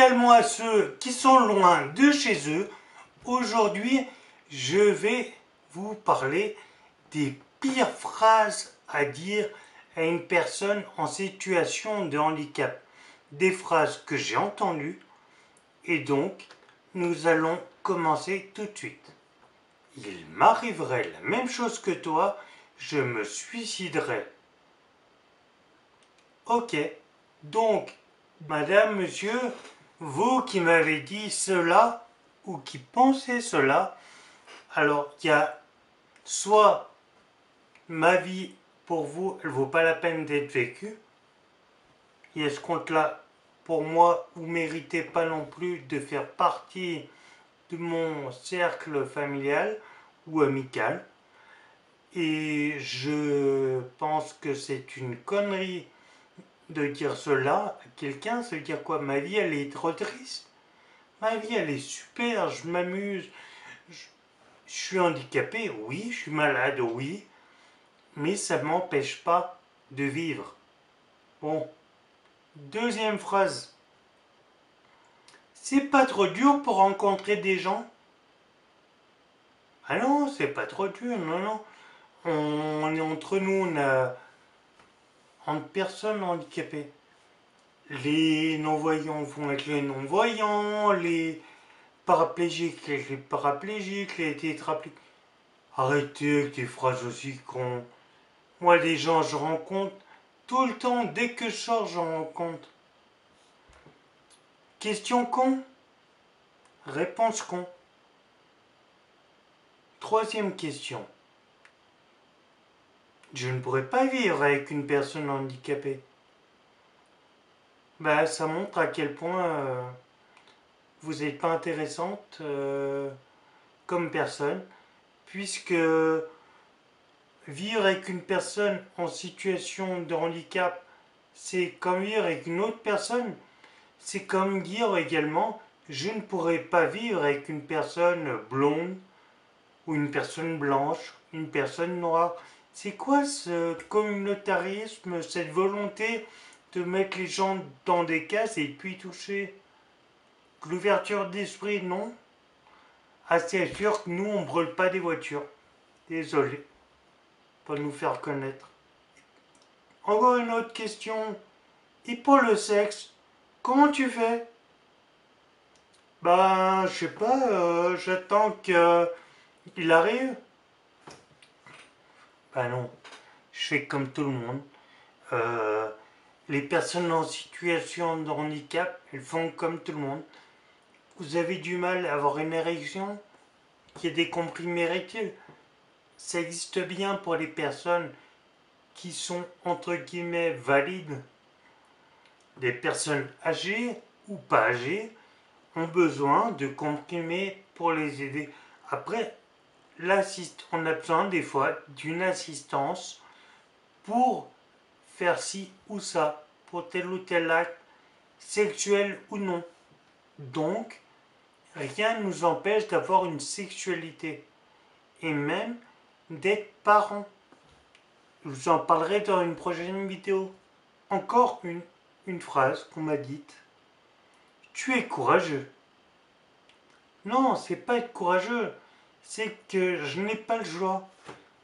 également à ceux qui sont loin de chez eux. Aujourd'hui, je vais vous parler des pires phrases à dire à une personne en situation de handicap. Des phrases que j'ai entendues et donc nous allons commencer tout de suite. Il m'arriverait la même chose que toi, je me suiciderais. Ok, donc, madame, monsieur, vous qui m'avez dit cela, ou qui pensez cela, alors il y a soit ma vie pour vous, elle vaut pas la peine d'être vécue, et à ce compte-là, pour moi, vous méritez pas non plus de faire partie de mon cercle familial ou amical, et je pense que c'est une connerie de dire cela à quelqu'un. Ça veut dire quoi? Ma vie, elle est trop triste. Ma vie, elle est super, je m'amuse. Je, je suis handicapé, oui, je suis malade, oui, mais ça ne m'empêche pas de vivre. Bon, deuxième phrase. C'est pas trop dur pour rencontrer des gens? Ah non, c'est pas trop dur, non, non. On est entre nous, on a entre personnes handicapées. Les non-voyants vont avec les non-voyants, les paraplégiques avec les paraplégiques, les tétraplégiques. Arrêtez avec des phrases aussi cons. Moi, les gens, je rencontre tout le temps, dès que je sors, j'en rencontre. Question con, réponse con. Troisième question. Je ne pourrais pas vivre avec une personne handicapée. Bah, ça montre à quel point vous n'êtes pas intéressante comme personne, puisque vivre avec une personne en situation de handicap, c'est comme vivre avec une autre personne. C'est comme dire également, je ne pourrais pas vivre avec une personne blonde, ou une personne blanche, une personne noire. C'est quoi ce communautarisme, cette volonté de mettre les gens dans des cases et puis toucher? L'ouverture d'esprit, non? Ah, c'est sûr que nous, on brûle pas des voitures. Désolé, pour nous faire connaître. Encore une autre question. Et pour le sexe, comment tu fais? Ben, je sais pas, j'attends qu'il arrive. Ben non, je fais comme tout le monde. Euh, les personnes en situation de handicap, elles font comme tout le monde. Vous avez du mal à avoir une érection? Il y a des comprimés érectiles. Ça existe bien pour les personnes qui sont entre guillemets valides. Des personnes âgées ou pas âgées ont besoin de comprimés pour les aider. Après, on a besoin des fois d'une assistance pour faire ci ou ça, pour tel ou tel acte, sexuel ou non. Donc, rien ne nous empêche d'avoir une sexualité et même d'être parents. Je vous en parlerai dans une prochaine vidéo. Encore une phrase qu'on m'a dite. Tu es courageux. Non, c'est pas être courageux. C'est que je n'ai pas le choix.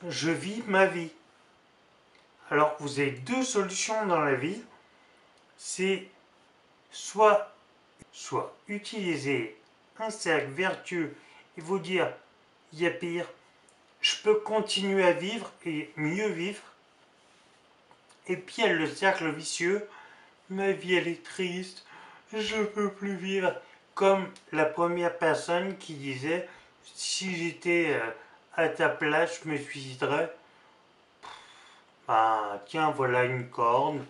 Je vis ma vie. Alors, vous avez deux solutions dans la vie. C'est soit utiliser un cercle vertueux et vous dire, il y a pire, je peux continuer à vivre et mieux vivre. Et puis il y a le cercle vicieux, ma vie elle est triste, je peux plus vivre. Comme la première personne qui disait, si j'étais à ta place, je me suiciderais. Ben tiens, voilà une corne,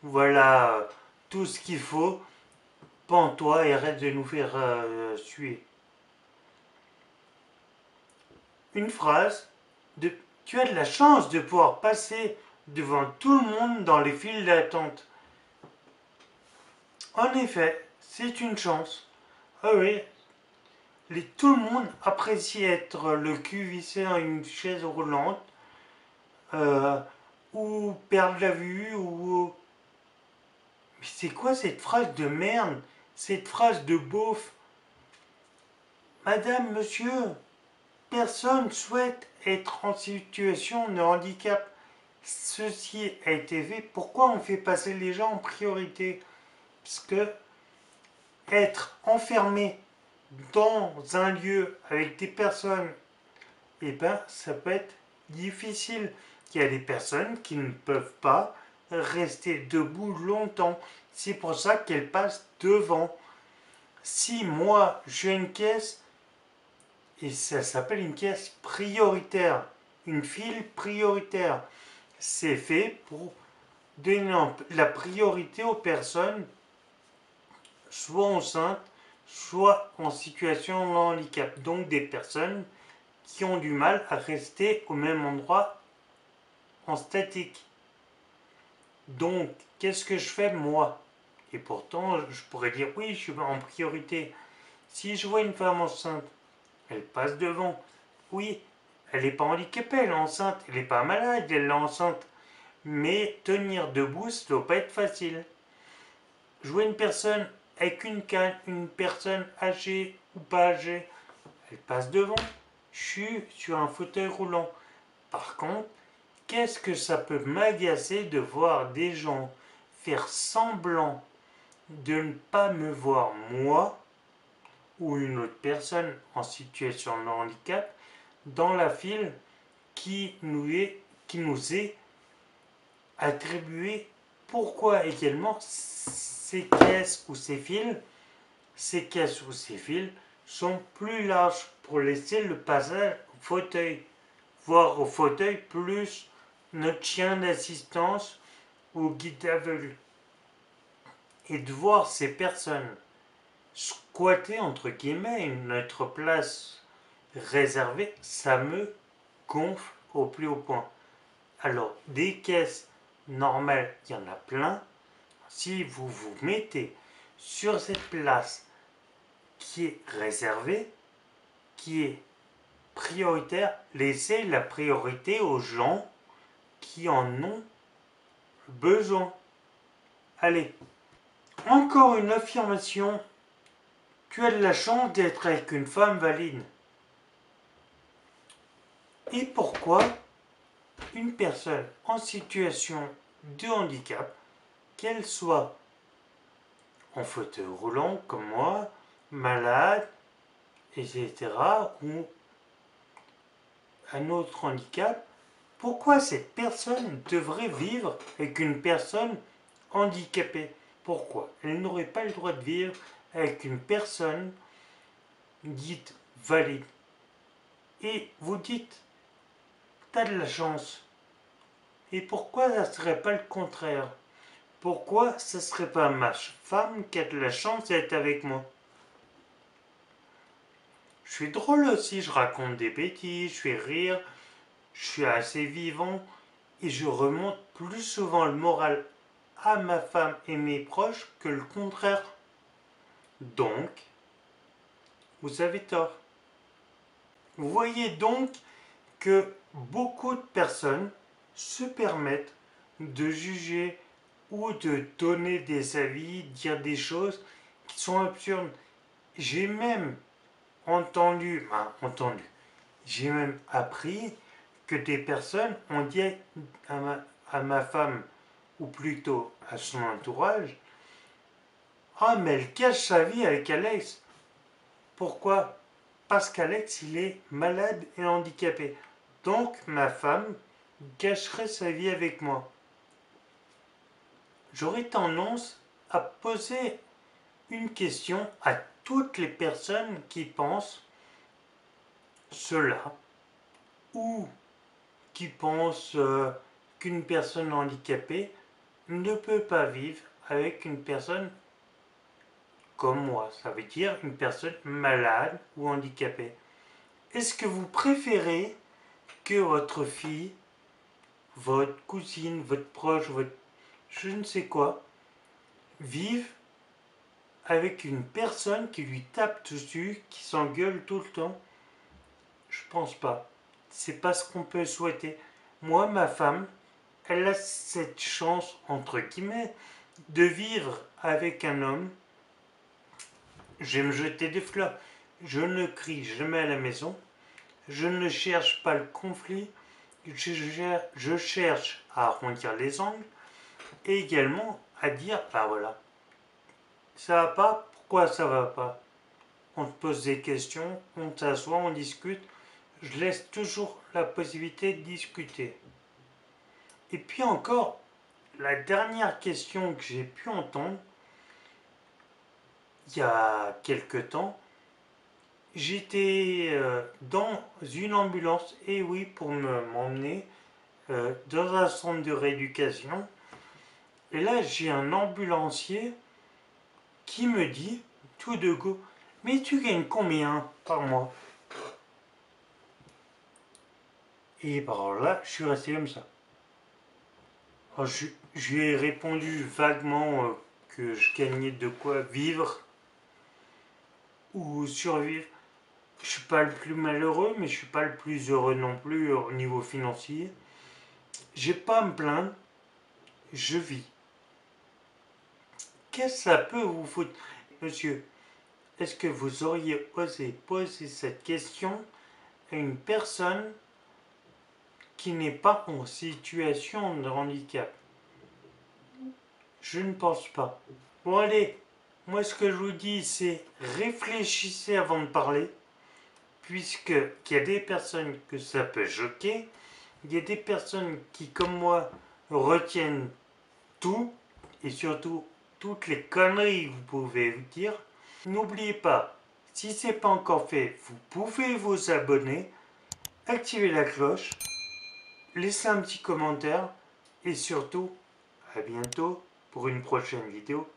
voilà tout ce qu'il faut. Pends-toi et arrête de nous faire suer. Une phrase de tu as de la chance de pouvoir passer devant tout le monde dans les files d'attente. En effet, c'est une chance. Ah oui, tout le monde apprécie être le cul vissé à une chaise roulante, euh, ou perdre la vue, ou... Mais c'est quoi cette phrase de merde? cette phrase de beauf. Madame, monsieur, personne souhaite être en situation de handicap. Ceci a été fait. Pourquoi on fait passer les gens en priorité? Parce que être enfermé dans un lieu avec des personnes, eh ben, ça peut être difficile. Il y a des personnes qui ne peuvent pas rester debout longtemps. C'est pour ça qu'elles passent devant. Si moi, j'ai une caisse, et ça s'appelle une caisse prioritaire, une file prioritaire, c'est fait pour donner la priorité aux personnes soit enceintes, soit en situation de handicap. Donc des personnes qui ont du mal à rester au même endroit en statique. Donc, qu'est-ce que je fais moi? Et pourtant, je pourrais dire oui, je suis en priorité. Si je vois une femme enceinte, elle passe devant. Oui, elle n'est pas handicapée, elle est enceinte. Elle n'est pas malade, elle est enceinte. Mais tenir debout, ça ne doit pas être facile. Je vois une personne avec une canne, une personne âgée ou pas âgée, elle passe devant. Je suis sur un fauteuil roulant. Par contre, qu'est-ce que ça peut m'agacer de voir des gens faire semblant de ne pas me voir moi ou une autre personne en situation de handicap dans la file qui nous est attribuée. Pourquoi également ces caisses ou ces fils sont plus larges pour laisser le passage au fauteuil, voire au fauteuil plus notre chien d'assistance ou guide aveugle. Et de voir ces personnes squatter entre guillemets notre place réservée, ça me gonfle au plus haut point. Alors, des caisses normales, il y en a plein. Si vous vous mettez sur cette place qui est réservée, qui est prioritaire, laissez la priorité aux gens qui en ont besoin. Allez, encore une affirmation. Tu as de la chance d'être avec une femme valide. Et pourquoi une personne en situation de handicap, qu'elle soit en fauteuil roulant comme moi, malade, etc., ou un autre handicap, pourquoi cette personne devrait vivre avec une personne handicapée? Pourquoi elle n'aurait pas le droit de vivre avec une personne dite valide? Et vous dites, t'as de la chance. Et pourquoi ça ne serait pas le contraire? Pourquoi ce ne serait pas ma femme qui a de la chance d'être avec moi? Je suis drôle aussi, je raconte des bêtises, je fais rire, je suis assez vivant et je remonte plus souvent le moral à ma femme et mes proches que le contraire. Donc, vous avez tort. Vous voyez donc que beaucoup de personnes se permettent de juger ou de donner des avis, dire des choses qui sont absurdes. J'ai même j'ai même appris que des personnes ont dit à ma femme, ou plutôt à son entourage, ah mais elle cache sa vie avec Alex. Pourquoi? Parce qu'Alex il est malade et handicapé. Donc ma femme gâcherait sa vie avec moi. J'aurais tendance à poser une question à toutes les personnes qui pensent cela ou qui pensent qu'une personne handicapée ne peut pas vivre avec une personne comme moi. Ça veut dire une personne malade ou handicapée. Est-ce que vous préférez que votre fille, votre cousine, votre proche, votre je ne sais quoi, vive avec une personne qui lui tape dessus, qui s'engueule tout le temps? Je pense pas. C'est pas ce qu'on peut souhaiter. Moi, ma femme, elle a cette chance, entre guillemets, de vivre avec un homme je vais me jeter des fleurs. Je ne crie jamais à la maison. Je ne cherche pas le conflit. Je cherche à arrondir les angles et également à dire, bah voilà, ça va pas, pourquoi ça va pas? On te pose des questions, on s'assoit, on discute. Je laisse toujours la possibilité de discuter. Et puis encore, la dernière question que j'ai pu entendre, il y a quelque temps, j'étais dans une ambulance, et oui, pour m'emmener dans un centre de rééducation. Et là, j'ai un ambulancier qui me dit, tout de go, mais tu gagnes combien par mois? Et par là, je suis resté comme ça. Alors, je lui ai répondu vaguement que je gagnais de quoi vivre ou survivre. Je suis pas le plus malheureux, mais je suis pas le plus heureux non plus au niveau financier. J'ai pas à me plaindre, je vis. Qu'est-ce que ça peut vous foutre? Monsieur, est-ce que vous auriez osé poser cette question à une personne qui n'est pas en situation de handicap? Je ne pense pas. Bon allez, moi ce que je vous dis c'est réfléchissez avant de parler, puisque il y a des personnes que ça peut choquer, il y a des personnes qui comme moi retiennent tout, et surtout toutes les conneries que vous pouvez vous dire. N'oubliez pas, si ce n'est pas encore fait, vous pouvez vous abonner, activer la cloche, laisser un petit commentaire, et surtout, à bientôt pour une prochaine vidéo.